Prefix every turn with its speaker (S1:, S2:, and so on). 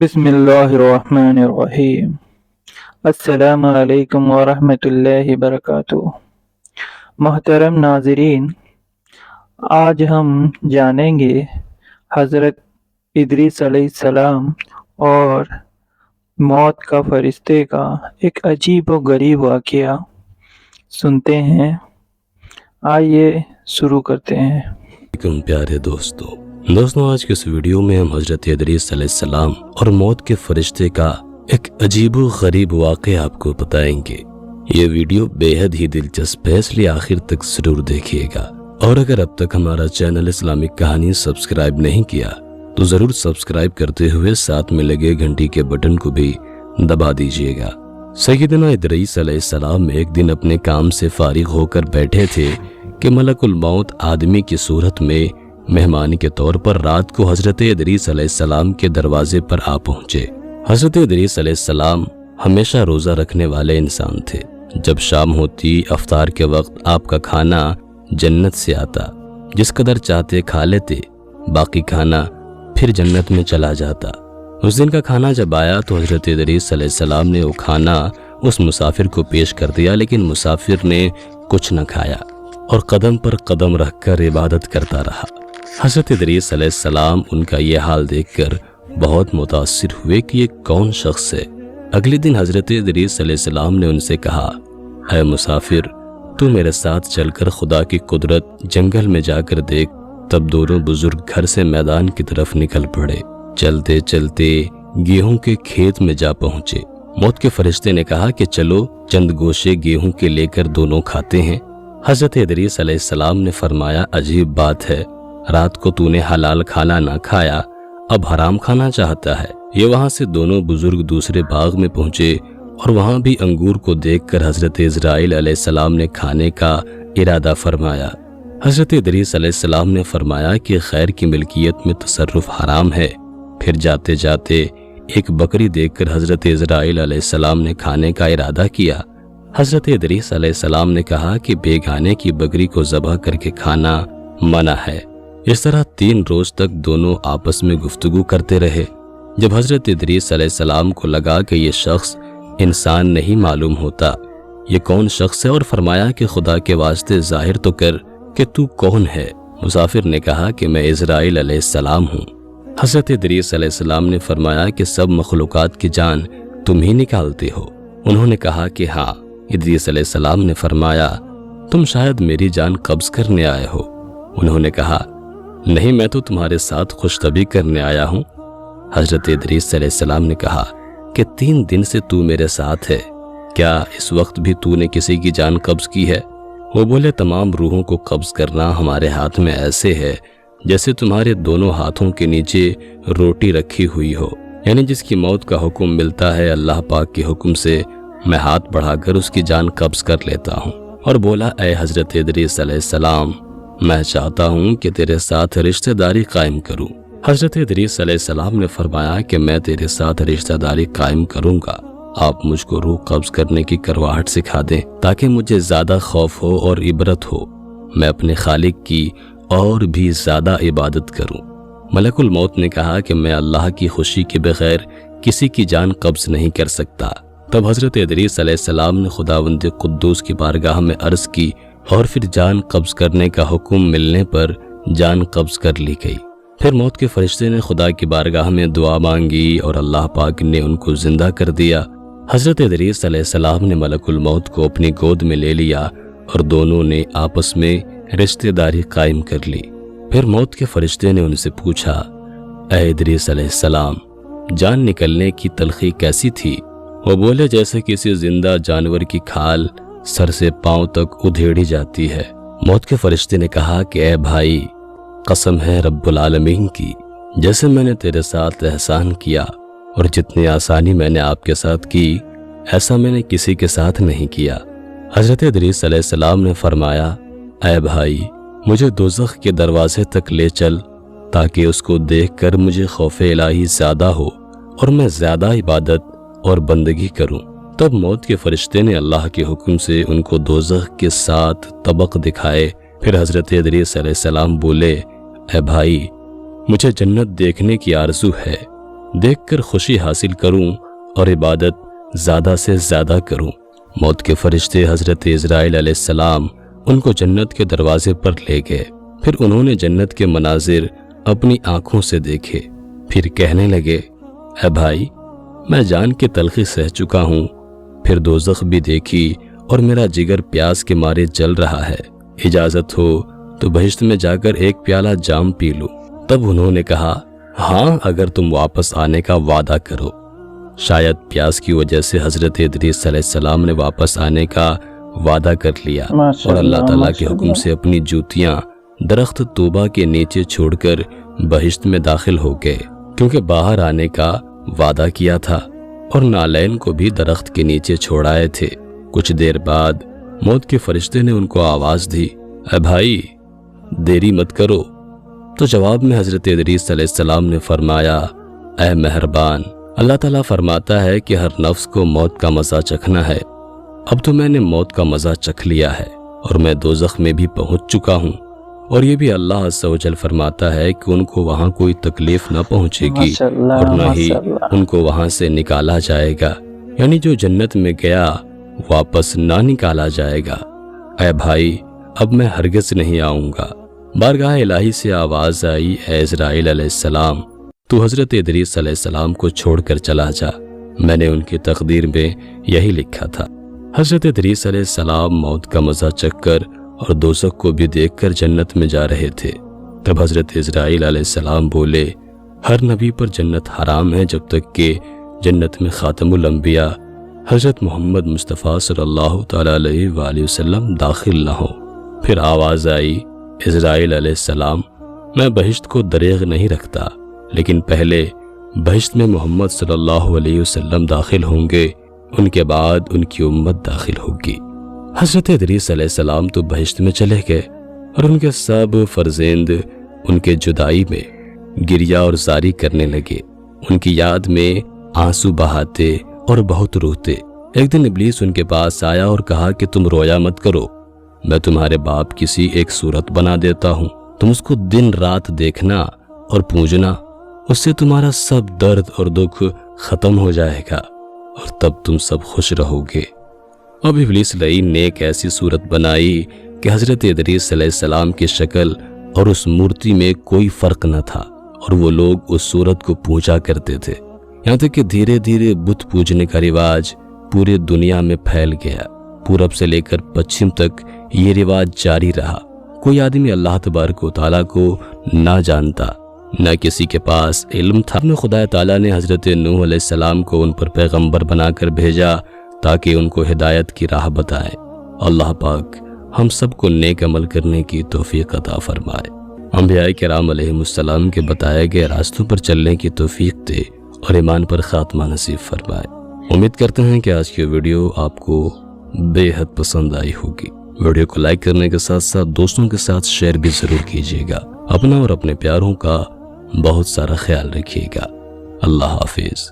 S1: बिस्मिल्लाहिर्रहमानिर्रहीम। अस्सलामु अलैकुम वरहमतुल्लाहि वबरकातुहू। मोहतरम नाज़रीन, आज हम जानेंगे हज़रत इदरीस अलैहिस्सलाम और मौत का फरिश्ते का एक अजीब व गरीब वाक़या। सुनते हैं, आइए शुरू करते हैं।
S2: प्यारे दोस्तों आज के इस वीडियो में हम हजरत इदरीस अलैहिस्सलाम और मौत के फरिश्ते का एक अजीबो गरीब वाक़या आपको बताएंगे। ये वीडियो बेहद ही दिलचस्प है, इसलिए आखिर तक जरूर देखिएगा। और अगर अब तक हमारा चैनल इस्लामिक कहानी सब्सक्राइब नहीं किया तो जरूर सब्सक्राइब करते हुए साथ में लगे घंटी के बटन को भी दबा दीजिएगा। सैयदना इदरीस अलैहिस्सलाम एक दिन अपने काम से फारिग होकर बैठे थे कि मलकुल मौत आदमी की सूरत में मेहमान के तौर पर रात को हजरत इदरीस अलैहिस्सलाम के दरवाजे पर आ पहुंचे। हजरत इदरीस अलैहिस्सलाम हमेशा रोजा रखने वाले इंसान थे। जब शाम होती अफ्तार के वक्त आपका खाना जन्नत से आता, जिस कदर चाहते खा लेते, बाकी खाना फिर जन्नत में चला जाता। उस दिन का खाना जब आया तो हजरत इदरीस अलैहिस्सलाम ने वो खाना उस मुसाफिर को पेश कर दिया, लेकिन मुसाफिर ने कुछ न खाया और कदम पर कदम रखकर इबादत करता रहा। हजरत इदरीस अलैहिस्सलाम उनका ये हाल देखकर बहुत मुतासिर हुए कि ये कौन शख्स है। अगले दिन हजरत इदरीस अलैहिस्सलाम ने उनसे कहा, है मुसाफिर, तू मेरे साथ चलकर खुदा की कुदरत जंगल में जाकर देख। तब दोनों बुजुर्ग घर से मैदान की तरफ निकल पड़े। चलते चलते गेहूं के खेत में जा पहुंचे। मौत के फरिश्ते ने कहा कि चलो चंद गोशे गेहूं के लेकर दोनों खाते हैं। हजरत इदरीस अलैहिस्सलाम ने फरमाया, अजीब बात है, रात को तूने हलाल खाना ना खाया, अब हराम खाना चाहता है। ये वहां से दोनों बुजुर्ग दूसरे बाग में पहुंचे और वहां भी अंगूर को देखकर हजरत इजराइल अलैहिस्सलाम ने खाने का इरादा फरमाया। हजरत इदरीस अलैहिस्सलाम ने फरमाया कि खैर की मिल्कियत में तसर्रुफ हराम है। फिर जाते जाते एक बकरी देखकर हजरत इजराइल अलैहिस्सलाम ने खाने का इरादा किया। हजरत इदरीस अलैहिस्सलाम ने कहा कि बेगाने की बकरी को ज़बह करके खाना मना है। इस तरह 3 रोज तक दोनों आपस में गुफ्तगू करते रहे। जब हजरत इदरीस अलैहिस्सलाम को लगा कि ये शख्स इंसान नहीं मालूम होता, ये कौन शख्स है, और फरमाया कि खुदा के वास्ते जाहिर तो कर कि तू कौन है। मुसाफिर ने कहा कि मैं इजराइल अलैहिस्सलाम हूँ। हजरत इदरीस अलैहिस्सलाम ने फरमाया कि सब मखलूकात की जान तुम ही निकालते हो। उन्होंने कहा कि हाँ। इदरीस अलैहिस्सलाम ने फरमाया, तुम शायद मेरी जान कब्ज करने आए हो। उन्होंने कहा, नहीं, मैं तो तुम्हारे साथ खुशतबी करने आया हूँ। हजरत इदरीस अलैहिस्सलाम ने कहा कि 3 दिन से तू मेरे साथ है, क्या इस वक्त भी तूने किसी की जान कब्ज की है? वो बोले, तमाम रूहों को कब्ज करना हमारे हाथ में ऐसे है जैसे तुम्हारे दोनों हाथों के नीचे रोटी रखी हुई हो। यानी जिसकी मौत का हुक्म मिलता है अल्लाह पाक के हुक्म से मैं हाथ बढ़ाकर उसकी जान कब्ज कर लेता हूँ। और बोला, ऐ हजरत इदरीस अलैहिस्सलाम, मैं चाहता हूँ कि तेरे साथ रिश्तेदारी कायम करूँ। हजरत इदरीस अलैहिस्सलाम ने फरमाया कि मैं तेरे साथ रिश्तेदारी कायम करूँगा, आप मुझको रूह कब्ज करने की करवाहट सिखा दें ताकि मुझे ज्यादा खौफ हो और इबरत हो, मैं अपने खालिक की और भी ज्यादा इबादत करूं। मलकुल मौत ने कहा कि मैं अल्लाह की खुशी के बगैर किसी की जान कब्ज नहीं कर सकता। तब हजरत इदरीस अलैहिस्सलाम ने खुदावंद कुद्दूस की बारगाह में अर्ज की और फिर जान कब्ज करने का हुक्म मिलने पर जान कब्ज कर ली गई। फिर मौत के फरिश्ते ने खुदा की बारगाह में दुआ मांगी और अल्लाह पाक ने उनको जिंदा कर दिया। हजरत इदरीस अलैहिस्सलाम ने मलकुल मौत को अपनी गोद में ले लिया और दोनों ने आपस में रिश्तेदारी कायम कर ली। फिर मौत के फरिश्ते ने उनसे पूछा, ऐ इदरीस अलैहिस्सलाम, जान निकलने की तलखी कैसी थी? वो बोले, जैसे किसी जिंदा जानवर की खाल सर से पांव तक उधेड़ी जाती है। मौत के फरिश्ते ने कहा कि ऐ भाई, कसम है रब्बुल आलमीन की, जैसे मैंने तेरे साथ एहसान किया और जितनी आसानी मैंने आपके साथ की, ऐसा मैंने किसी के साथ नहीं किया। हजरत इदरीस अलैहिस्सलाम ने फरमाया, ऐ भाई, मुझे दोज़ख के दरवाजे तक ले चल ताकि उसको देखकर मुझे खौफे इलाही ज्यादा हो और मैं ज्यादा इबादत और बंदगी करूं। तब मौत के फरिश्ते ने अल्लाह के हुक्म से उनको दोज़ख के 7 तबक दिखाए। फिर हजरत इदरीस अलैहिस्सलाम बोले, ऐ भाई, मुझे जन्नत देखने की आरज़ू है, دیکھ کر خوشی حاصل کروں اور عبادت زیادہ سے زیادہ کروں۔ موت کے فرشتے حضرت عزرائیل علیہ السلام ان کو جنت کے دروازے پر لے گئے۔ پھر انہوں نے جنت کے مناظر اپنی آنکھوں سے دیکھے، پھر کہنے لگے، اے بھائی، میں جان کے تلخی سہ چکا ہوں، پھر دوزخ بھی دیکھی اور میرا جگر پیاس کے مارے جل رہا ہے، اجازت ہو تو بہشت میں جا کر ایک پیالہ جام پی لوں۔ تب انہوں نے کہا، ہاں اگر تم واپس آنے کا وعدہ کرو۔ شاید پیاس کی وجہ سے حضرت ادریس علیہ السلام نے واپس آنے کا وعدہ کر لیا اور اللہ تعالیٰ کے حکم سے اپنی جوتیاں درخت توبہ کے نیچے چھوڑ کر بہشت میں داخل ہو گئے، کیونکہ باہر آنے کا وعدہ کیا تھا، اور نالین کو بھی درخت کے نیچے چھوڑ آئے تھے۔ کچھ دیر بعد موت کے فرشتے نے ان کو آواز دی، اے بھائی، دیری مت کرو۔ تو جواب میں حضرت ادریس علیہ السلام نے فرمایا، اے مہربان، اللہ تعالیٰ فرماتا ہے کہ ہر نفس کو موت کا مزہ چکھنا ہے۔ اب تو میں نے موت کا مزہ چکھ لیا ہے اور میں دوزخ میں بھی پہنچ چکا ہوں، اور یہ بھی اللہ عز و جل فرماتا ہے کہ ان کو وہاں کوئی تکلیف نہ پہنچے گی اور نہ ہی ان کو وہاں سے نکالا جائے گا، یعنی جو جنت میں گیا واپس نہ نکالا جائے گا۔ اے بھائی، اب میں ہرگز نہیں آؤں گا۔ بارگاہ الہی سے آواز آئی، اے عزرائیل علیہ السلام، تو حضرت ادریس علیہ السلام کو چھوڑ کر چلا جا، میں نے ان کی تقدیر میں یہی لکھا تھا۔ حضرت ادریس علیہ السلام موت کا مزہ چکھ کر اور دوزخ کو بھی دیکھ کر جنت میں جا رہے تھے۔ تب حضرت عزرائیل علیہ السلام بولے، ہر نبی پر جنت حرام ہے جب تک کہ جنت میں خاتم الانبیاء حضرت محمد مصطفیٰ صلی اللہ تعالیٰ علیہ وآلہ وسلم داخل نہ ہو۔ پھر آواز آئی، عزرائیل علیہ السلام، میں بہشت کو دریغ نہیں رکھتا، لیکن پہلے بہشت میں محمد صلی اللہ علیہ وسلم داخل ہوں گے، ان کے بعد ان کی امت داخل ہوگی۔ حضرت ادریس علیہ السلام تو بہشت میں چلے گئے اور ان کے سب فرزند ان کے جدائی میں گریہ اور زاری کرنے لگے، ان کی یاد میں آنسو بہاتے اور بہت روتے۔ ایک دن ابلیس ان کے پاس آیا اور کہا کہ تم رویا مت کرو، میں تمہارے باپ کسی ایک صورت بنا دیتا ہوں، تم اس کو دن رات دیکھنا اور پوجنا، اس سے تمہارا سب درد اور دکھ ختم ہو جائے گا اور تب تم سب خوش رہو گے۔ اب ابلیس لعین نے ایک ایسی صورت بنائی کہ حضرت ادریس علیہ السلام کی شکل اور اس مورتی میں کوئی فرق نہ تھا، اور وہ لوگ اس صورت کو پوجا کرتے تھے، یہاں تک کہ دھیرے دھیرے بت پوجنے کا رواج پورے دنیا میں پھیل گیا۔ پورب سے لے کر پچھم تک یہ رواج جاری رہا۔ کوئی آدمی اللہ تبارک و تعالیٰ کو نہ جانتا، نہ کسی کے پاس علم تھا۔ خدا تعالیٰ نے حضرت نوح علیہ السلام کو ان پر پیغمبر بنا کر بھیجا تاکہ ان کو ہدایت کی راہ بتائے۔ اللہ پاک ہم سب کو نیک عمل کرنے کی توفیق عطا فرمائے۔ انبیاء کرام علیہ السلام کے بتائے گئے راستوں پر چلنے کی توفیق دے اور ایمان پر خاتمہ نصیب فرمائے۔ امید کرتے ہیں کہ آج کی ویڈیو آپ کو بے حد پسند آئی ہوگی۔ ویڈیو کو لائک کرنے کے ساتھ ساتھ دوستوں کے ساتھ شیئر بھی ضرور کیجیے گا۔ اپنا اور اپنے پیاروں کا بہت سارا خیال رکھیے گا۔ اللہ حافظ۔